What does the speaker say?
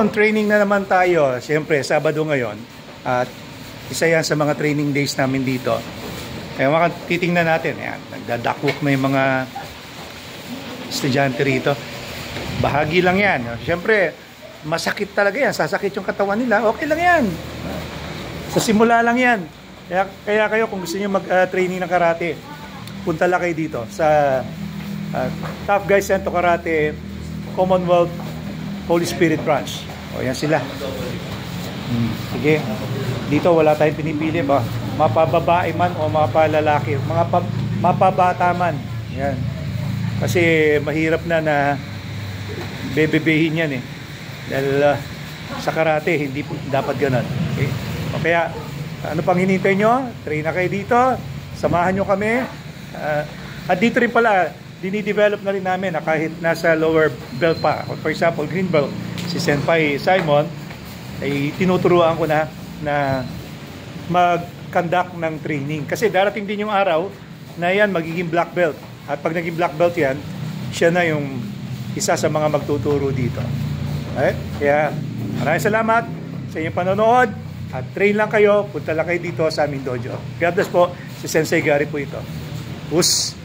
Ngayon, training na naman tayo. Siyempre, Sabado ngayon. At isa yan sa mga training days namin dito. Kaya titingnan natin. Ayan, nagdadakwok na yung mga estudyante rito. Bahagi lang yan. Siyempre, masakit talaga yan. Sasakit yung katawan nila. Okay lang yan. Sa simula lang yan. Kaya kayo, kung gusto niyo mag-training ng karate, punta lang kayo dito sa Tough Guys Sento Karate Commonwealth Holy Spirit Branch. O, yan sila. Sige. Dito wala tayong pinipili ba? Mapababae man o mapalalaki. Mapabata man. Yan. Kasi mahirap na bebebehin yan eh. Dahil sa karate, hindi dapat ganun. Okay? O kaya, ano pang hinintay nyo? Train na kayo dito. Samahan nyo kami. At dito rin pala, dinidevelop na rin namin na kahit nasa lower belt pa. For example, green belt, si Senpai Simon, ay tinuturuan ko na mag-conduct ng training. Kasi darating din yung araw na yan magiging black belt. At pag naging black belt yan, siya na yung isa sa mga magtuturo dito. Okay? Kaya maraming salamat sa inyong panonood. At train lang kayo, punta lang kayo dito sa aming dojo. God bless po, si Sensei Gary po ito. Us!